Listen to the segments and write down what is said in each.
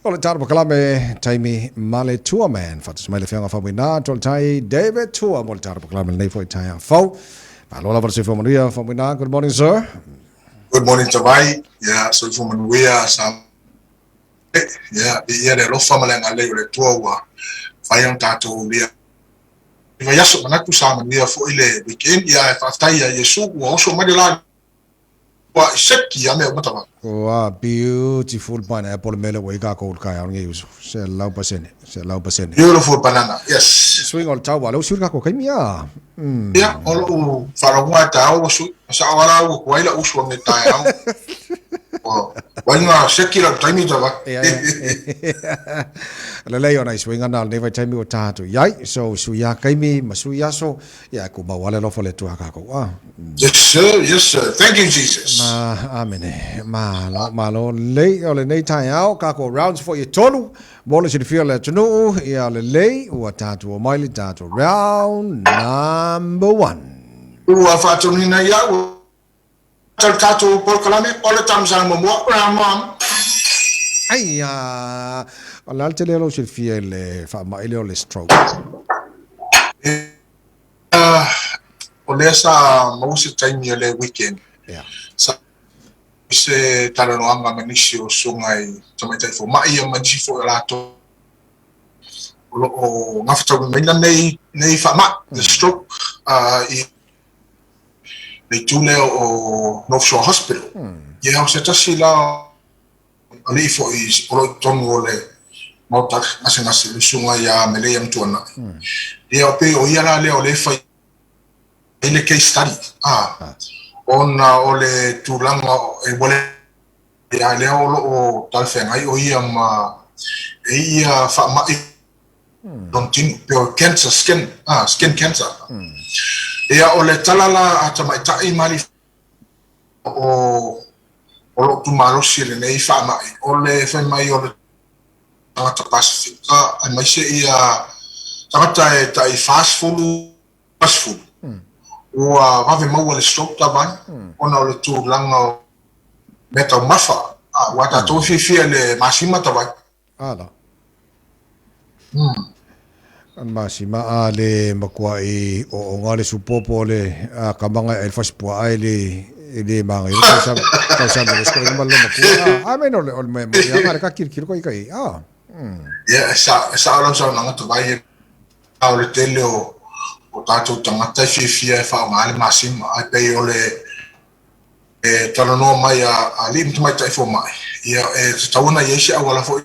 Ole tarpo kalame Taimi male TUAMAN fatus male fianga Faumuina toltai David Tua mole tarpo kalame nei foi tai fau. Palola versi Faumuina. Good morning, sir. Good morning, Tabai. Yeah, so from we are some. Yeah, the lo family na le le tua wa. Fayang tato dia. Ima yaso manatu sama dia fo ile weekend ya aftai ya Yesu wa so madela wa sheki ya me matawa. Wow, beautiful pineapple mele wega ko ka ya ngi uso. Se lau pasene. Beautiful banana. Yes. Swing all tawa lo surga ko kaimia. Yeah, all farangwa tao su sa wala wa ila uso ngi tao. Wanga sheki la Taimi tawa. Lelei ona swing ana ne vai Taimi o tatu. Yai so suya kaimi masuya so ya ko ba wala lo fole tu ka ko. Yes sir. Thank you, Jesus. Amen. Malo lei ole nei tai au ka ko rounds for you tolu. Bolo should feel let no ya lei o tatu o mai tatu round number 1. Ua fatonina ya tato por kalame ole tamsa mo ramam. Aya, all'altro lo should feel fa mai le stroke. Olesa mausi Taimi le weekend. Yeah. Sa se talano anga manisio sungai tamai fo mai manji fo lato. O ngafta mena nei fama the stroke they tune o North Shore Hospital. Yeah, se tasila ali fo is olo tonole mota asengasi sungai ya mele yang tuana. Dia pe o yala le ole fa ile case study ona ole tulanga e bole ya le o talfenga o ia ma e ia fa ma continue per cancer skin cancer ia ole talala atama tai mali o lo tu malo sile nei fa ma ole fa mai ole tata pasifika ai mai se ia tata tai fast food ua vave maua le stroke tabai ona o le tūlanga meta mafa wata tō whiwhia le masima tabai Ala. An masima a le makua i o ngale supopo le kamanga el faspua ai le manga i ka sa le sko le malo makua a meno le ol me ya ngare ka kirkir ko i ya sa ala sa nanga tabai a le tele o tatou tangata whiwhia e whaamale masima ai pei ole talanoa mai a lim mai tai fo mai ia tauna yesi awala fo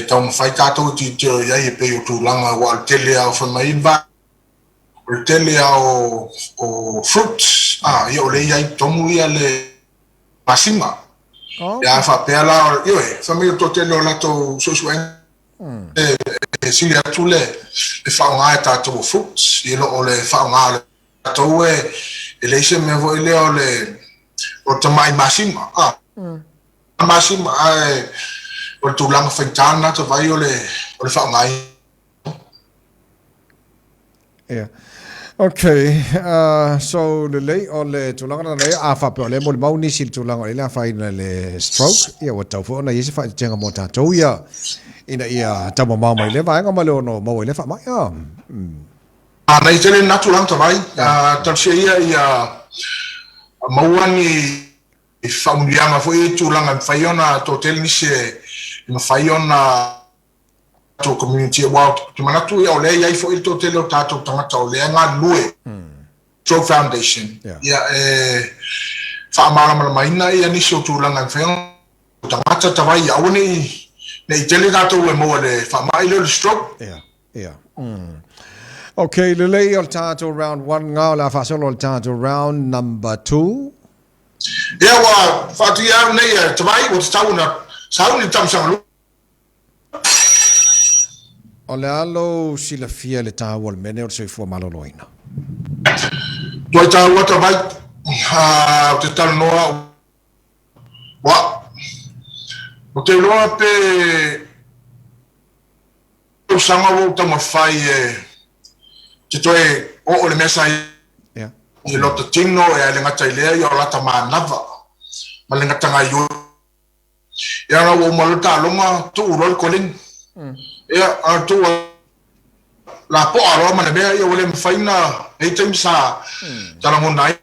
tauna fai tatou ti teo iai e pei o tūlanga wa tele au fa mai va tele au o fruits ia ole iai tomu ia le masima ia fa pela ia fa mai to tele o lato sosuenga si ya tule e fa nga ta to fruits e lo ole fa nga to e le se me vo ile ole o to mai masima masima o to lang fentana to vai ole fa nga yeah. Okay, so le lei o le tulanga le a fa pe le mo le mauni sil tulanga le fa ina le stroke ia wa tau fo na yesi fa tenga mo ta to ia ina ia tamo mama le vai nga malo no mo le fa mai na itele natulang tabai tarsia ia mauani e Faumuina fo e tulanga faiona to tel ni se no faiona to community wow to manatu ia ole ia fo il to tel o tato tangata ole nga lue Stroke Foundation ia fa mala maina ia ni se tulanga faiona tangata tabai awani nei tele dato e mo le fa mai le stroke yeah okay le lei al tato round 1 nga la fa solo al tato round number 2 yeah wa fa ti ya nei tabai o sauna tamsang ole alo sila fia le ta wal mene o se fu malo loina do ta wa tabai te tal noa wa o te loa pe o sanga wo tama fai te toe o le mesa i loto tino e le ngata ilea i o lata maa nava ma le ngata ngai o ya na wo malta longa tu rol kolin ya tu la po aro mana be ya wole faina e tem sa tala mo nai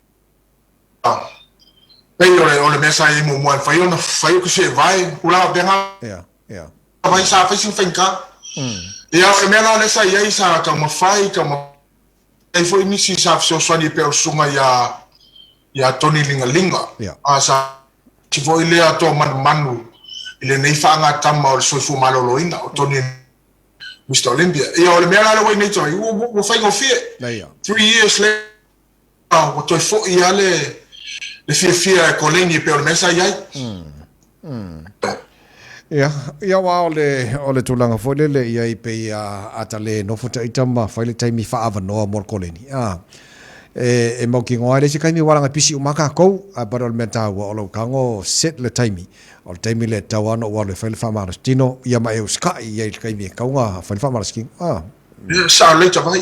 pe yo le mesa i mo mo fai ko se vai ula benga yeah vai sa fa sin finka ya o mena le sa ya sa ka mo fai ka mo e foi ni si sa so so ni pe sunga ya toni linga asa ti voi le ato manu ile nei fa nga tama o so fu malo loina o toni Mr. Olympia e o le mena le wai nei toi wo fai go fie 3 years later o toi fo ia le fie ko lengi pe o mesa ia ia wa ole tulanga fo le ia i pe ia atale no fo taitama fa le taimi fa ava no mor koleni e mo ki ngoa le se kaimi wala pisi umaka ko a barol meta wa o kango set le taimi o taimi le tawano wa le fa ma stino ia ma e ska ia le kaimi kaunga fa ma skin sa le tava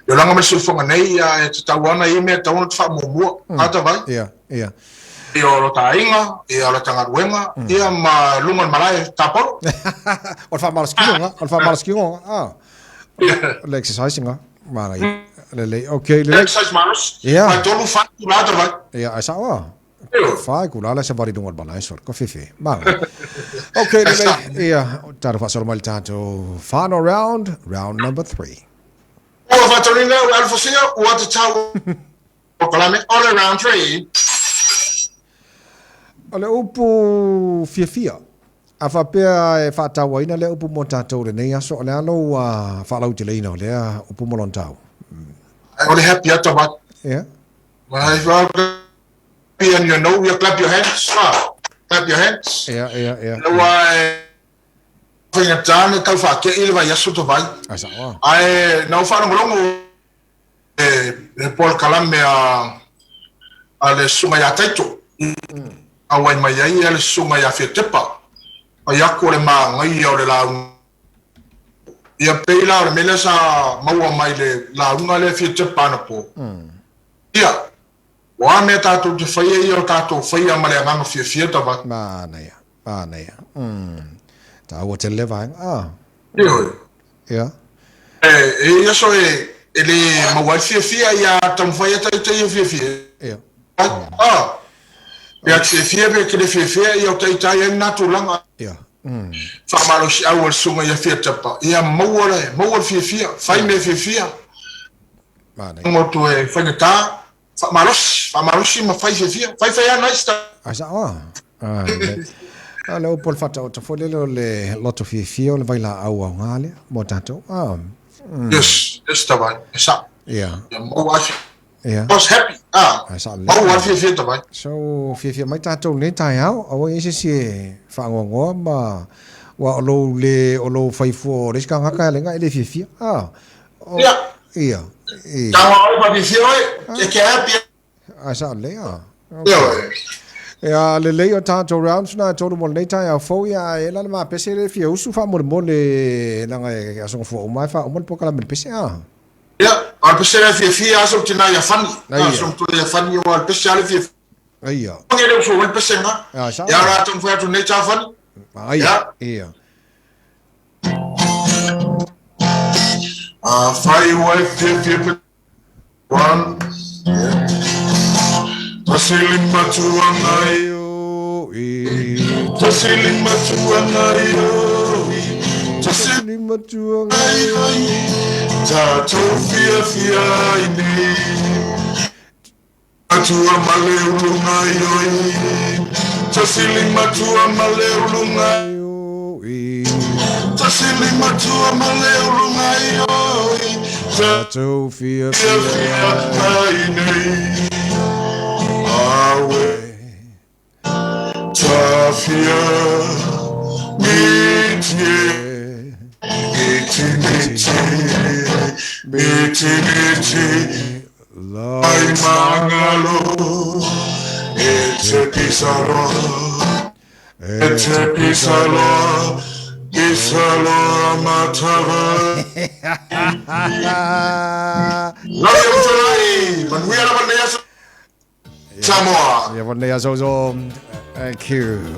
yo langa me sulfonga nei ya tawana i me tawon fa mo ata vai yo lo tainga e ala tangaruenga ia ma lungon malai tapor o fa mal skinga le exercising ma le okay le exercise manos ma tolu fa nada vai asa fa kula se vari dungon balai sor ko fefe ma okay le tar fa sol mal tato final round number 3 o fa torina alfa sia what to tell o kalame all around 3 ole upu fia a fa pea e fa tawaina le upu mo tatou le nei aso le alo fa lau te leina le upu mo lontau only happy at about when you happy and you know you clap your hands clap your hands no why finga tane tau fa ke ile vai aso to vai asa ai não fa no longo e Paul Kalame a le sunga ya taito awai mai ai le sunga ya fitepa ai ako le mangai o le la ia peila le mele sa maua mai le la unga le fitepa na po ia wa me tato te faia ia tato faia male nganga fie ta va ma na ya ta o te le vai ia ia so ele maua fie ia tam faia taito ia fie ia ya te fie be ke le fie ia taito ia natulanga ia fa malo si awal sunga ya fitepa ia maua fie fai me fie ma na mo tu e fa ta Famaroshi ma fai fai ana sta asa alo pol fata o tafole le loto fio le vai la au ngale mo tato yes estava esa yeah was happy wa fie tava so fie mai tato ne tai au o ese si fa ngo ma wa o lo fai fo le ska ngaka le ngai le fie Tawa fa fie e ke happy asa le ya le tato rounds na todo mo nei tai fo ya e la ma pese le fie usu fa mo le na ngai aso fo mai fa mo po kala me pese ya al pese le fie aso tina ya fani aso to ya fani o al pese le fie Iya. Ngene so wel pese nga ya ra ton fa to nei ta fani iya fai wa fie one Tasiling matuangayo Tasiling matuangayo Tasiling matuangayo Tato fia ini Matua maleulungayo Tasiling matua maleulungayo Tasiling matua maleulungayo Tato fia ini Tafia miti lai mangalo ete pisalo amatava love you tonight but we are Samoa. Ja, wanneer zo. Thank you.